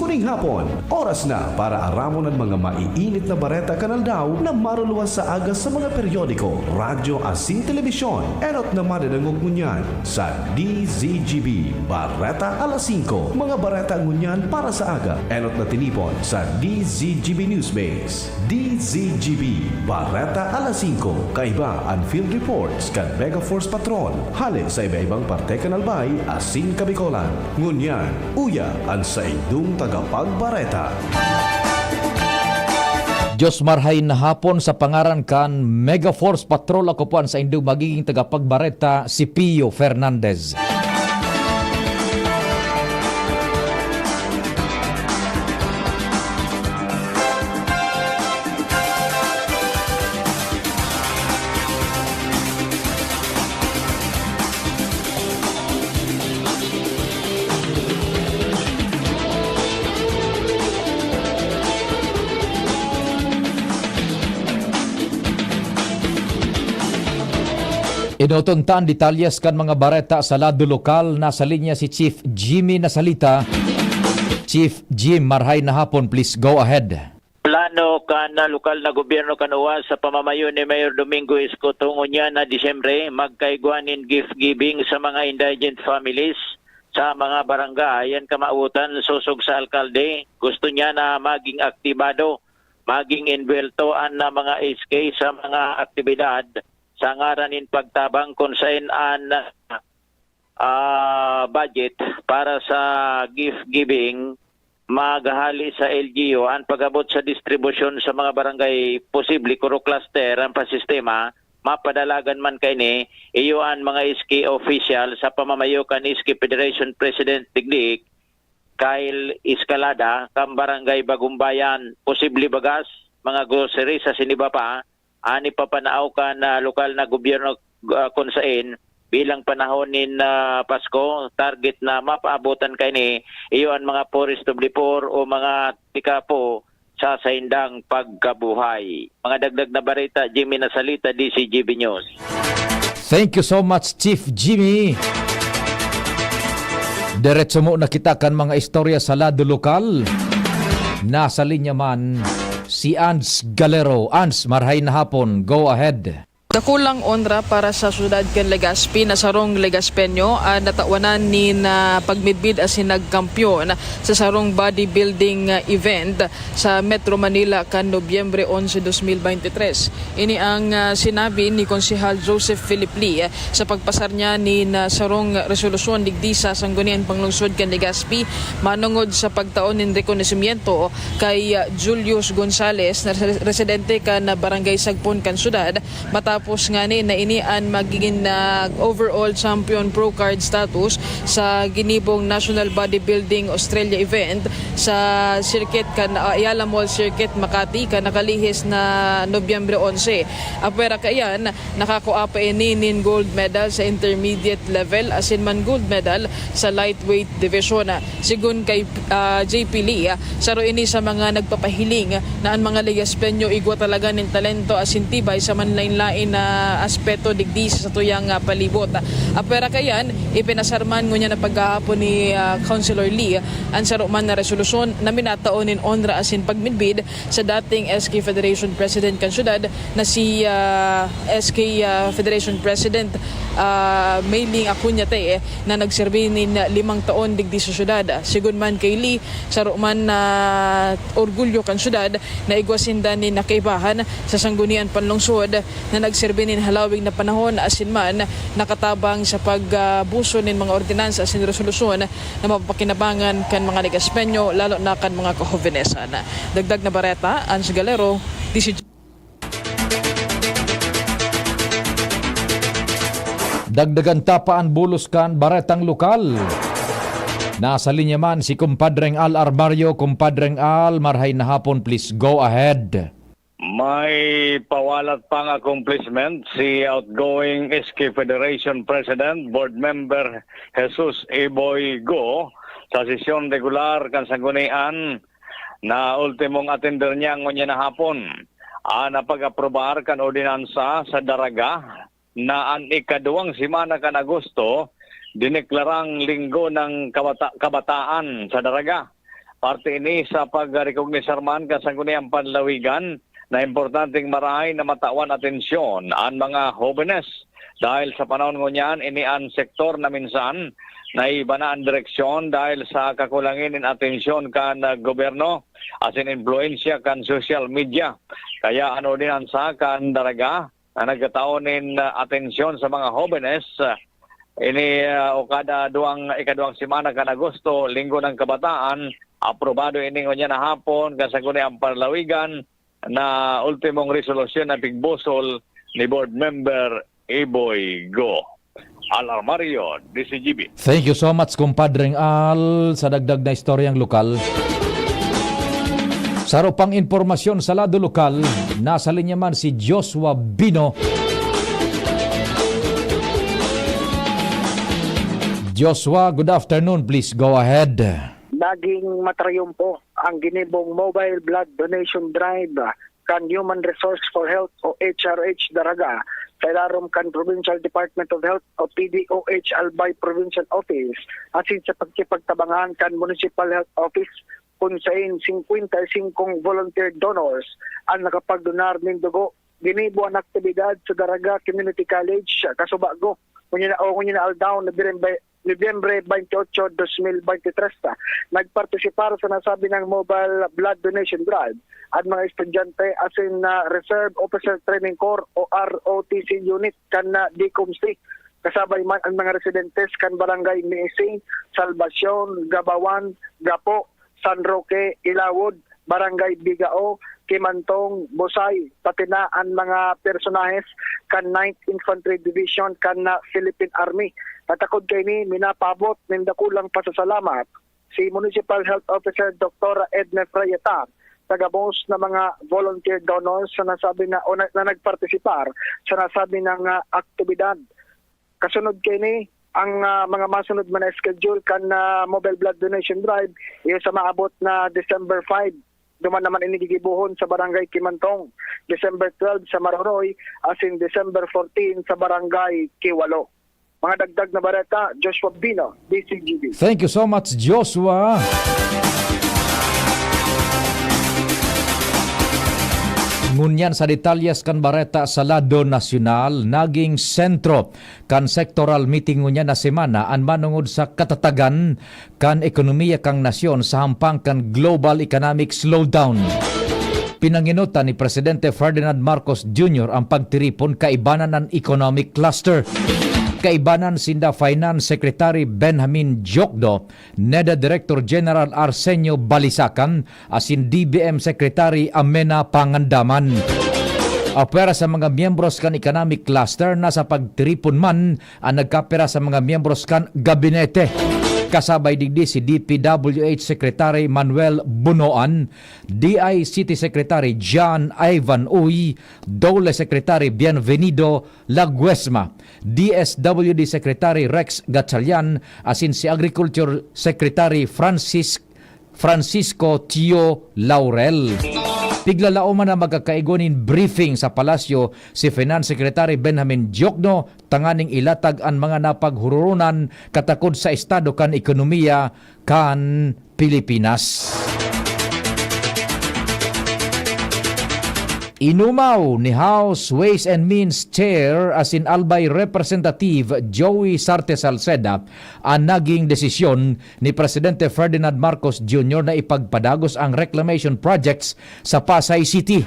Suning hapon, oras na para aramon ang mga maiinit na bareta kanal daw na maruluwas sa aga sa mga periodiko, radyo asin telebisyon. Enot na madadangog ngunyan sa DZGB Bareta alas 5. Mga bareta ngunyan para sa aga. Enot na tinipon sa DZGB Newsbase. DZGB Bareta alas 5. Kaiba ang field reports kan Mega Force Patrol. Hali sa iba-ibang parte kanalbay asin Kabikolan. Ngunyan, uya ang sa idong tagapagbareta. Diyos marhay na hapon sa pangaran kan Mega Force Patrol. Ako po ang sa indong magiging tagapagbareta si Pio Fernandez. Inutuntan detalyas kan mga bareta sa lado lokal. Nasa linya si Chief Jimmy Nasalita. Chief Jim, marhay na hapon, please go ahead. Plano kan na lokal na gobyerno kanuwa sa pamamayo ni Mayor Domingo Isko tungo niya na Disyembre magkaigwanin gift giving sa mga indigent families sa mga barangay. Yan kamautan susog sa alkalde. Gusto niya na maging aktibado, maging inbueltoan na mga SK sa mga aktibidad sa ngaranin pagtabang konsain an budget para sa gift giving maghali sa LGU ang pagabot sa distribusyon sa mga barangay posible kuro cluster ang pasistema mapadalagan man kay ni iyo ang mga SK official sa pamamayo kan SK Federation President Digdig Kyle Escalada kam barangay Bagumbayan posible bagas mga groceries sa siniba pa ani papanaaw ka na lokal na gobyerno konsain bilang panahon nin Pasko, target na mapaabotan kay ni iyo ang mga forest of Lipor o mga tikapo sa saindang pagkabuhay. Mga dagdag na barita, Jimmy Nasalita, DCGB News. Thank you so much, Chief Jimmy. Diretso mo nakita kan mga istorya sa lado lokal. Nasa linya man si Ans Galero. Ans, marhay na hapon. Go ahead. Dakulang onra para sa syudad ken Legazpi na sarong Legazpeño natawanan ni na pagmidbid asin nagkampiyon sa sarong bodybuilding event sa Metro Manila kan Nobyembre 11, 2023. Ini ang sinabi ni Konsehal Joseph Philip Lee sa pagpasar niya ni na sarong resolusyon digdi sa sanggunian panglungsod ken Legazpi manungod sa pagtaon nin rekonosimiento kay Julius Gonzales na residente kan Barangay Sagpon kan syudad matapos nga ni na ini ang magiging overall champion pro card status sa ginibong National Bodybuilding Australia event sa circuit kan Ayala Mall Circuit Makati kan nakalihis na Nobyembre 11. Apera kayan nakakuha pa ini nin gold medal sa intermediate level asin man gold medal sa lightweight division. Sigun kay JP Lee saro ini sa mga nagpapahiling na ang mga Legazpeño igwa talaga nin talento asin tibay sa manlain-lain na aspeto digdi sa tuyang palibot. Apera kayan ipinasarman ngunya na paghahapon ni Councilor Lee ang saruman na resolusyon na minataonin onra asin pagmidbid sa dating SK Federation President kan syudad na si SK Federation President Mayling Acuñate na nagserbi nin 5 taon digdi sa syudad. Sigun man kay Lee saruman na orgulyo kan syudad na igwasindan ni nakaibahan sa sanggunian panlungsod na nagserbi nin halawig na panahon asin man nakatabang sa pagbuso nin mga ordinansa asin resolusyon na mapapakinabangan kan mga Legazpeño lalo na kan mga kahovenesan. Dagdag na bareta, Ans Galero, DCG. Dagdagan tapaan bulos kan baretang lokal. Nasa linya man si Kumpadreng Al Armario. Kumpadreng Al, marhay na hapon, please go ahead. May pawalat pang accomplishment si outgoing SK Federation President, Board Member Jesus Eboy Go sa sesyon regular kan sanggunian na ultimong attender niya ngunya na hapon. Napag-aprobar kan ordinansa sa Daraga na ang ikaduwang simana kan Agosto dineklarang linggo ng kabataan sa Daraga. parte ini sa pag-recognisar man kasanguni ang panlawigan na importanteng marahay na matawan atensyon ang mga jóvenes. Dahil sa panahon ngunyan, ini ang sektor na minsan na iba na ang direksyon dahil sa kakulangin in atensyon kan gobyerno as in influensya kan social media. Kaya ano din ang sa kan daraga na nagkataon in atensyon sa mga jóvenes. Ini o kada ikaduang semana kan Agosto, Linggo ng Kabataan, aprobado ini ngunyan na hapon kasanguni ang parlawigan na ultimong resolusyon na pigbusol ni Board Member Iboy Go. Alarmario, DCGB. Thank you so much, kumpadreng Al, sa dagdag na istoryang lokal. Sa pang impormasyon sa lado lokal, nasa linya man si Joshua Bino. Joshua, good afternoon. Please go ahead. Naging matrayumpo ang ginibong Mobile Blood Donation Drive kan Human Resource for Health o HRH Daraga sa ilarom kan Provincial Department of Health o PDOH Albay Provincial Office asin sa pagkipagtabangan kan Municipal Health Office kung sain 55 volunteer donors ang nakapagdonar ng dugo. Ginibo ang aktibidad sa Daraga Community College Kasubago kunya na aldaw na Nobyembre 28, 2023. Nagpartisipar sa nasabi ng Mobile Blood Donation Drive at mga estudyante asin na Reserve Officer Training Corps o ROTC unit kan na DCOMC. Kasabay man ang mga residentes kan Barangay Meising, Salvacion, Gabawan, Gapo, San Roque, Ilawod, Barangay Bigao, Kimantong, Bosay, pati na ang mga personahes kan 9th Infantry Division kan na Philippine Army. Natakod kay ni minapabot ng dakulang pasasalamat si Municipal Health Officer Dr. Edna Frayeta tagabos na mga volunteer donors sa nasabi na nagpartisipar sa nasabi ng aktibidad. Kasunod kay ni ang mga masunod man na schedule kan Mobile Blood Donation Drive sa maabot na December 5. Duman naman inigigibuhon sa Barangay Kimantong, December 12 sa Maroroy, asin December 14 sa Barangay Kiwalo. Mga dagdag na bareta, Joshua Bino, DCGB. Thank you so much, Joshua. Ngunyan sa detalyas kan bareta sa lado nasyonal, naging sentro kan sektoral meeting ngunyan na semana ang manungod sa katatagan kan ekonomiya kang nasyon sa hampang kan global economic slowdown. Pinanginutan ni Presidente Ferdinand Marcos Jr. ang pagtiripon kaibanan ng economic cluster. Kaibanan sinda Finance Secretary Benjamin Jokdo, NEDA Director General Arsenio Balisacan, asin DBM Secretary Amena Pangandaman. Apera sa mga miyembros kan economic cluster na sa pagtiripon man ang nagkapera sa mga miyembros kan gabinete. Kasabay digdi si DPWH Secretary Manuel Bunoan, DICT Secretary John Ivan Uy, DOLE Secretary Bienvenido Laguesma, DSWD Secretary Rex Gatchalian, asin si Agriculture Secretary Francisco Tio Laurel. Piglalao man na magkakaigonin briefing sa palasyo si Finance Secretary Benjamin Jokno tanganing ilatag ang mga napaghururunan katakod sa estado kan ekonomiya kan Pilipinas. Inumaw ni House Ways and Means Chair asin Albay Representative Joey Sarte Salceda ang naging desisyon ni Presidente Ferdinand Marcos Jr. na ipagpadagos ang reclamation projects sa Pasay City.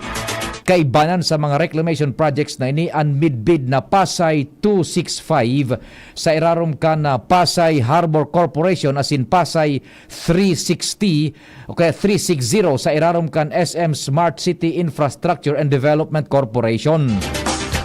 Kaibanan sa mga reclamation projects na ini ang midbid na Pasay 265 sa irarom kan na Pasay Harbor Corporation asin Pasay 360 o kaya 360 sa irarom kan SM Smart City Infrastructure and Development Corporation.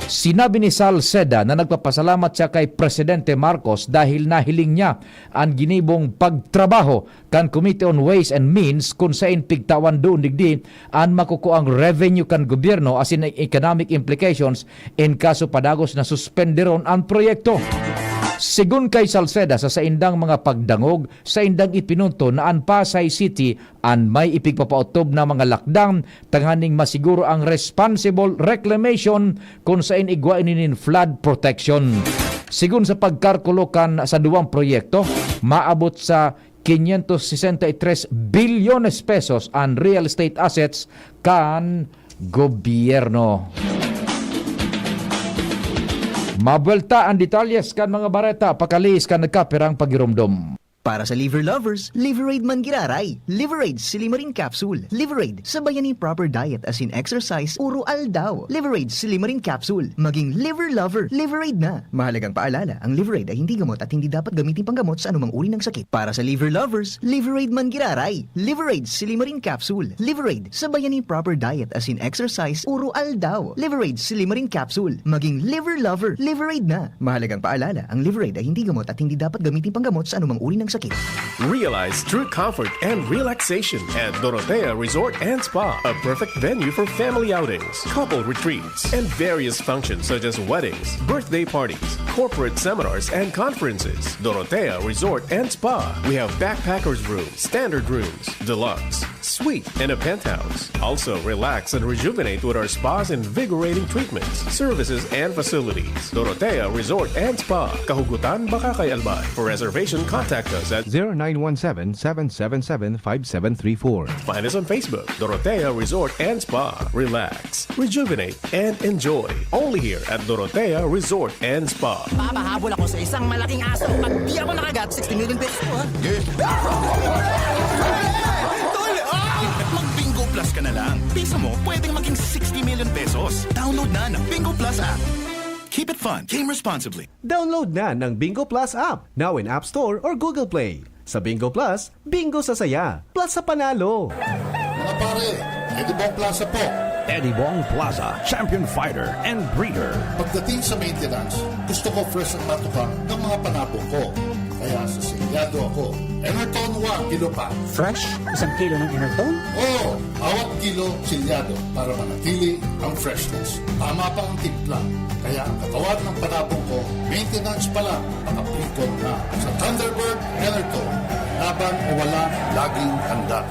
Sinabi ni Salceda na nagpapasalamat siya kay Presidente Marcos dahil nahiling niya ang ginibong pagtrabaho kan Committee on Ways and Means kung saan pigtawan doon digdi ang makukuang revenue kan gobyerno asin economic implications in kaso padagos na suspenderon ang proyekto. Sigun kay Salceda sa saindang mga pagdangog, sa indang ipinunto na ang Pasay City ang may ipigpapaotob na mga lakdang tanganing masiguro ang responsible reclamation kung saan igwain inin flood protection. Sigun sa pagkarkulo kan sa duwang proyekto, maabot sa 563 bilyones pesos ang real estate assets kan gobyerno. Mabelta ang detalyes kan mga bareta pakalis kan nagkapirang pagirumdom. Para sa liver lovers, Liverade man giraray. Liverade Silimarin Capsule. Liverade, sabayan ni proper diet as in exercise, uro aldaw. Liverade Silimarin Capsule. Maging liver lover, Liverade na. Mahalagang paalala, ang Liverade ay hindi gamot at hindi dapat gamitin panggamot sa anumang uri ng sakit. Para sa liver lovers, Liverade man giraray. Liverade Silimarin Capsule. Liverade, sabayan ni proper diet as in exercise, uro aldaw. Liverade Silimarin Capsule. Maging liver lover, Liverade na. Mahalagang paalala, ang Liverade ay hindi gamot at hindi dapat gamitin panggamot sa anumang uri ng sakit. Realize true comfort and relaxation at Dorotea Resort and Spa, a perfect venue for family outings, couple retreats, and various functions such as weddings, birthday parties, corporate seminars, and conferences. Dorotea Resort and Spa. We have backpackers rooms, standard rooms, deluxe, suite, and a penthouse. Also, relax and rejuvenate with our spa's invigorating treatments, services, and facilities. Dorotea Resort and Spa, Kahugutan, Bakakay, Albay. For reservation, contact us at 0917-777-5734. Find us on Facebook, Dorotea Resort and Spa. Relax, rejuvenate, and enjoy. Only here at Dorotea Resort and Spa. Papahabol ako sa isang malaking aso. Pag di ako nakagat, 60 million pesos ko, ha? Tol! Mag-Bingo Plus ka na lang. Pisa mo, pwedeng maging 60 million pesos. Download na ng Bingo Plus app. Keep it fun. Game responsibly. Download na ng Bingo Plus app, now in App Store or Google Play. Sa Bingo Plus, bingo sa saya, plus sa panalo. Mga pare, Eddie Bong Plaza po. Eddie Bong Plaza, champion fighter and breeder. Pagdating sa maintenance, gusto ko fresh ang matuka ng mga panabong ko. Kaya sa silyado ako. Enerton 1 kilo pa. Fresh? Isang kilo ng Enerton? Oo, bawat kilo silyado para manatili ang freshness. Tama pa ang timpla. Kaya ang katawan ng panabong ko, maintenance pa lang, nakaplikot na. Sa Thunderbird Enerton, laban o wala, laging handa.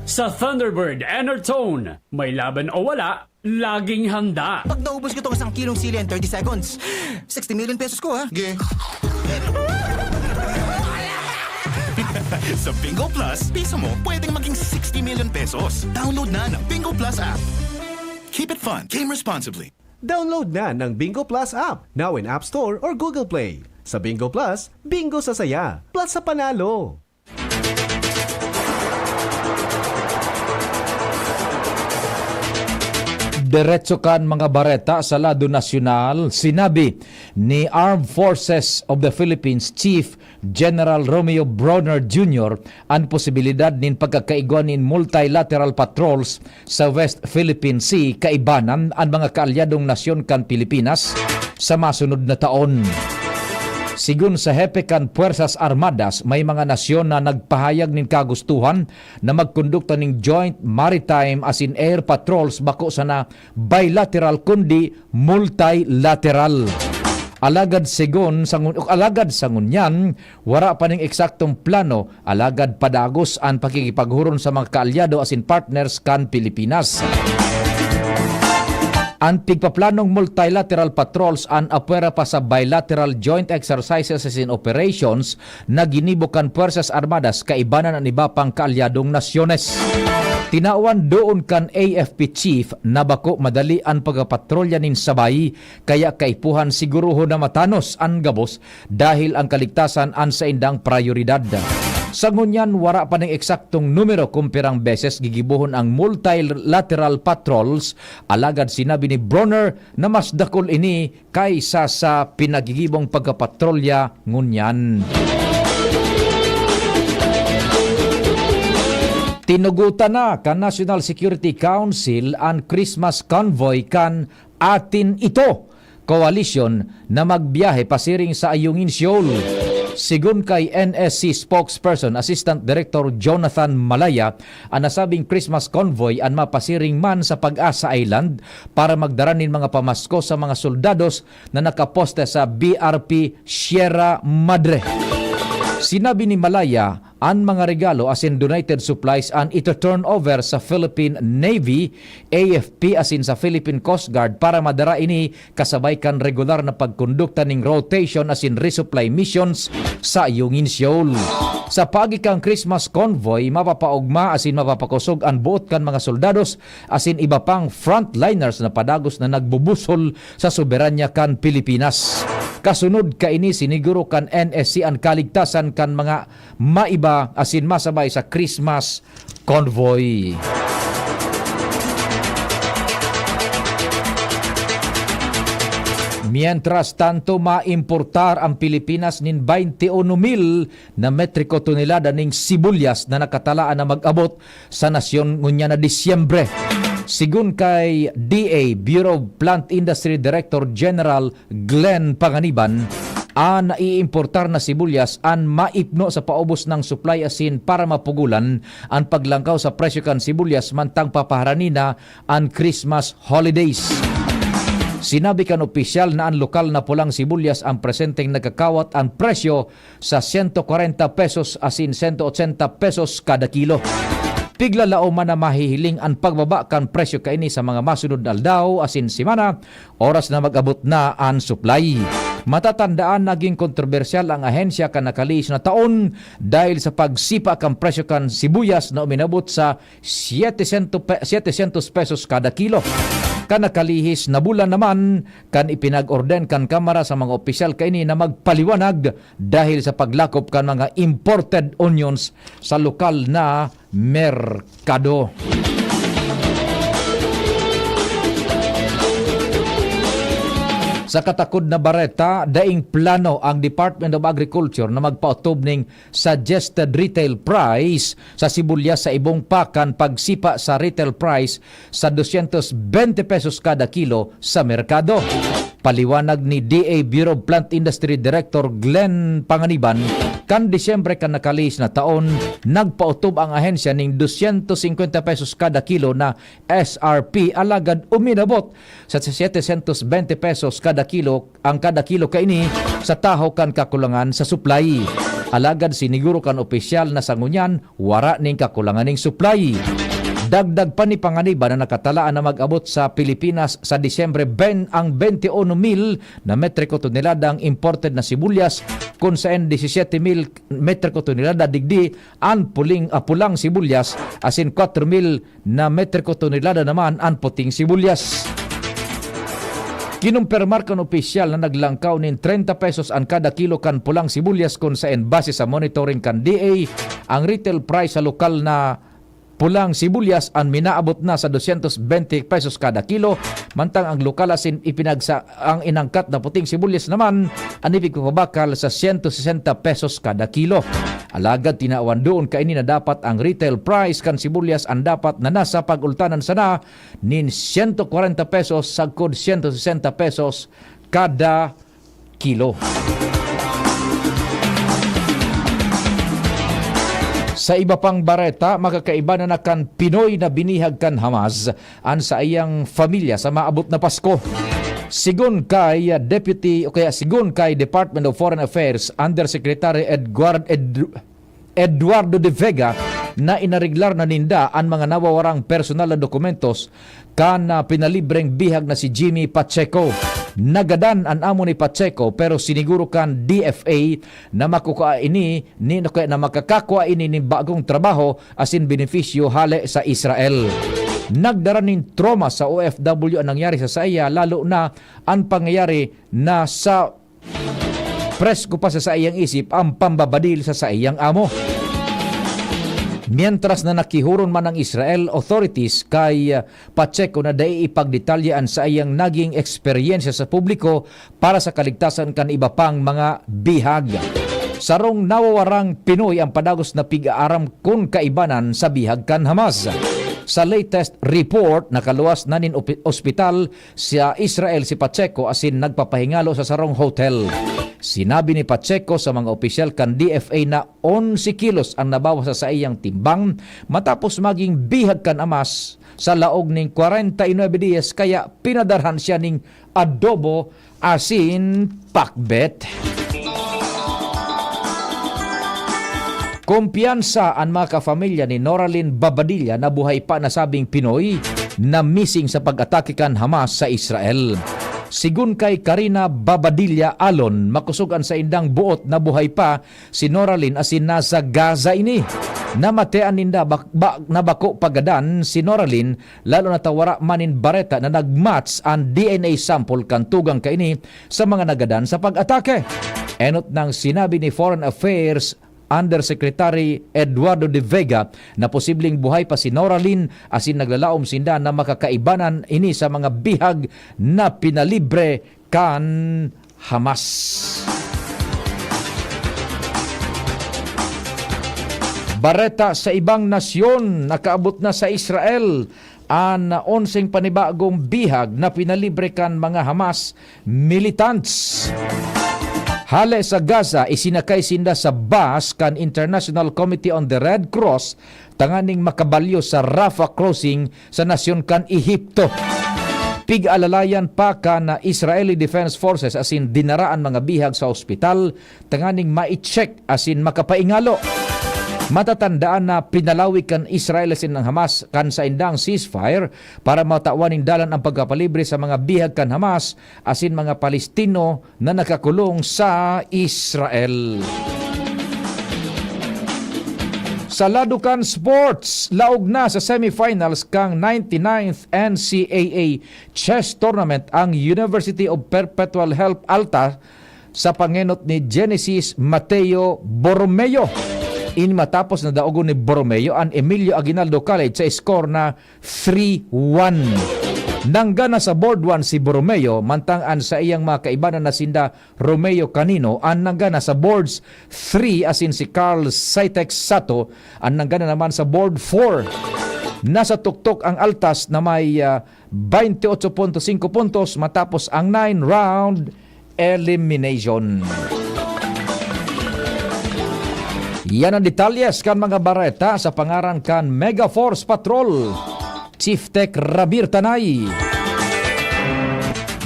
Sa Thunderbird Enertone, may laban o wala, laging handa. Pag naubos ko itong isang kilong sili in 30 seconds, 60 million pesos ko, ha? Sige. Sa Bingo Plus, pisa mo pwedeng maging 60 million pesos. Download na ng Bingo Plus app. Keep it fun. Game responsibly. Download na ng Bingo Plus app, now in App Store or Google Play. Sa Bingo Plus, bingo sa saya, plus sa panalo. Diretso kan mga bareta sa lado nasyonal, sinabi ni Armed Forces of the Philippines Chief General Romeo Bronner Jr. ang posibilidad nin pagkakaiguan nin multilateral patrols sa West Philippine Sea kaibanan ang mga kaalyadong nasyon kan Pilipinas sa masunod na taon. Sigun sa hepe kan Puwersas Armadas, may mga nasyon na nagpahayag nin kagustuhan na magkondukta ning joint maritime as in air patrols bako sa na bilateral kundi multilateral. Alagad sa ngunyan, wara pa ning eksaktong plano, alagad padagos ang pakikipaghuron sa mga kaalyado as in partners kan Pilipinas. Ang tigpaplanong multilateral patrols ang apwera pa sa bilateral joint exercises as in operations na ginibukan Puwersas Armadas kaibanan ang iba pang kaalyadong nasyones. Tinawan doon kan AFP Chief na bako madali ang pagpatrolya nin sabay kaya kaipuhan siguruho na matanos ang gabos dahil ang kaligtasan ang sa indang prioridad. Sa ngunyan, wara pa ng eksaktong numero kung pirang beses gigibuhon ang multilateral patrols, alagad sinabi ni Bronner na mas dakol ini kaysa sa pinagigibong pagkapatrolya ngunyan. Tinugutan na kan National Security Council ang Christmas convoy kan Atin Ito coalition na magbiyahe pasiring sa Ayungin Seoul. Sigun kay NSC spokesperson Assistant Director Jonathan Malaya, ang nasabing Christmas convoy ang mapasiring man sa Pag-asa Island para magdaranin mga pamasko sa mga soldados na nakaposte sa BRP Sierra Madre. Sinabi ni Malaya, ang mga regalo as in donated supplies an ito turn over sa Philippine Navy, AFP as in sa Philippine Coast Guard para madara ini kasabay kan regular na pagkondukta ning rotation as in resupply missions sa Yungin Shoal. Sa pagikang Christmas convoy, mapapaugma as in mapapakusog ang buot kan mga soldados as in iba pang frontliners na padagos na nagbubusol sa soberanya kan Pilipinas. Kasunod kaini siniguro kan NSC ang kaligtasan kan mga maiba asin masabay sa Christmas convoy. Mientras tanto, maimportar ang Pilipinas nin 21,000 na metriko tonelada ning sibulyas na nakatalaan na mag-abot sa nasyon ngunya na Disyembre. Sigun kay DA, Bureau of Plant Industry Director General Glenn Panganiban, ang naiimportar na sibulyas ang maipno sa paubos ng supply asin para mapugulan ang paglangkaw sa presyo kan sibulyas mantang papaharanina ang Christmas holidays. Sinabi kan opisyal na ang lokal na pulang sibulyas ang presenteng nagkakawat ang presyo sa 140 pesos asin 180 pesos kada kilo. Piglalao man na mahihiling ang pagbaba kan presyo kaini sa mga masunod na aldaw asin simana, oras na mag-abot na ang supply. Matatandaan naging kontrobersyal ang ahensya kan nakaliis na taon dahil sa pagsipa kan presyo kan sibuyas na uminabot sa 700 pesos kada kilo. Kan nakalihis na bulan naman kan ipinag-orden kan Kamara sa mga opisyal kaini na magpaliwanag dahil sa paglakop kan mga imported onions sa lokal na merkado. Sa katakod na bareta, daing plano ang Department of Agriculture na magpautob ning suggested retail price sa sibulyas sa ibong pakan pagsipa sa retail price sa 220 pesos kada kilo sa merkado. Paliwanag ni DA Bureau of Plant Industry Director Glenn Panganiban, kan Disyembre kan nakalis na taon, nagpautob ang ahensya ning 250 pesos kada kilo na SRP alagad uminabot sa 720 pesos kada kilo ang kada kilo kaini sa taho kan kakulangan sa supply. Alagad siniguro kan opisyal na sangunyan wara ning kakulangan ning supply. Dagdag pa ni Panganiban na nakatalaan na mag-abot sa Pilipinas sa Disyembre ang 21,000 na metriko tonelada ang imported na sibulyas kung saan 17,000 metriko tonelada digdi ang pulang sibulyas asin 4,000 na metriko tonelada naman ang puting sibulyas. Kinumpirmar kan opisyal na naglangkaw nin 30 pesos ang kada kilo kan pulang sibulyas kung saan base sa monitoring kan DA ang retail price sa lokal na pulang sibulyas ang minaabot na sa 220 pesos kada kilo, mantang ang lokal asin ang inangkat na puting sibulyas naman ang ipigpapabakal sa 160 pesos kada kilo. Alagad tinaawan doon kaini na dapat ang retail price kan sibulyas ang dapat na nasa pag-ultanan sana nin 140 pesos sagkod 160 pesos kada kilo. Sa iba pang bareta, makakaiba na nakan Pinoy na binihag kan Hamas an sa iyang familya sa maabot na Pasko. Sigun kay sigun kay Department of Foreign Affairs Undersecretary Eduardo de Vega na inariglar na ninda ang mga nawawarang personal na dokumentos kan pinalibreng bihag na si Jimmy Pacheco. Nagadan ang amo ni Pacheco pero siniguro kan DFA na makakakwa ini ni bagong trabaho asin benepisyo hale sa Israel. Nagdara ning trauma sa OFW ang nangyari sa iya lalo na ang pangyayari na sa presko pa sa iyang isip ang pambabadil sa iyang amo. Mientras na nakihuron man ang Israel authorities kay Pacheco na dai ipagdetalyaan sa iyang naging eksperyensya sa publiko para sa kaligtasan kan iba pang mga bihag. Sarong nawawarang Pinoy ang padagos na pig-aaram kung kaibanan sa bihag kan Hamas. Sa latest report, nakaluwas na nin ospital sa Israel si Pacheco asin nagpapahingalo sa sarong hotel. Sinabi ni Pacheco sa mga opisyal kan DFA na 11 kilos ang nabawas sa iyang timbang matapos maging bihag kan Hamas sa laog ning 49 dias kaya pinadarhan siya ning adobo asin pakbet. Kumpiyansa ang mga kapamilya ni Noraline Babadilla na buhay pa nasabing Pinoy na missing sa pag-atake kan Hamas sa Israel. Sigun kay Karina Babadilla Alon, makusugan sa indang buot na buhay pa si Noraline asin nasa Gaza ini. Namatean ninda nabako pagadan si Noraline lalo na tawara manin bareta na nagmatch ang DNA sample kantugang kaini sa mga nagadan sa pag-atake. Enot ng sinabi ni Foreign Affairs Undersecretary Eduardo de Vega na posibleng buhay pa si Noraline asin naglalaom sinda na makakaibanan ini sa mga bihag na pinalibre kan Hamas. Bareta sa ibang nasyon, nakaabot na sa Israel ang 11 panibagong bihag na pinalibre kan mga Hamas militants. Hale sa Gaza, isinakay sinda sa bus kan International Committee on the Red Cross tanganing makabalyo sa Rafah crossing sa nasyon kan Ehipto. Pig-alalayan pa kan Israeli Defense Forces asin dinaraan mga bihag sa ospital tanganing ma-check asin makapaingalo. Matatandaan na pinalawi kan Israel asin ng Hamas kan sa indang ceasefire para matawaning dalan ang pagkapalibre sa mga bihag kan Hamas asin mga Palestino na nakakulong sa Israel. Sa Ladukan Sports, laog na sa semifinals kang 99th NCAA Chess Tournament ang University of Perpetual Help Alta sa pangenot ni Genesis Mateo Borromeo. In matapos na daogon ni Borromeo ang Emilio Aguinaldo College sa score na 3-1. Nanggana sa board 1 si Borromeo, mantangan sa iyang mga kaibanan na sinda Romeo Canino, ang nanggana sa boards 3 asin si Carl Saitex Sato, ang nanggana naman sa board 4. Nasa tuktok ang Altas na may 28.5 puntos matapos ang 9-round elimination. Yan ang detalyes kan mga bareta sa pangaran kan Mega Force Patrol, Chief Tech Rabir Tanay,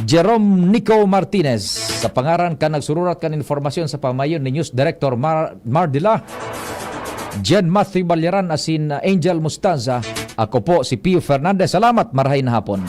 Jerome Nico Martinez, sa pangaran kan nagsururat kan informasyon sa pamayon ni News Director Mardila, Jen Matthew Balyaran asin Angel Mustaza. Ako po si Pio Fernandez. Salamat, marahay na hapon.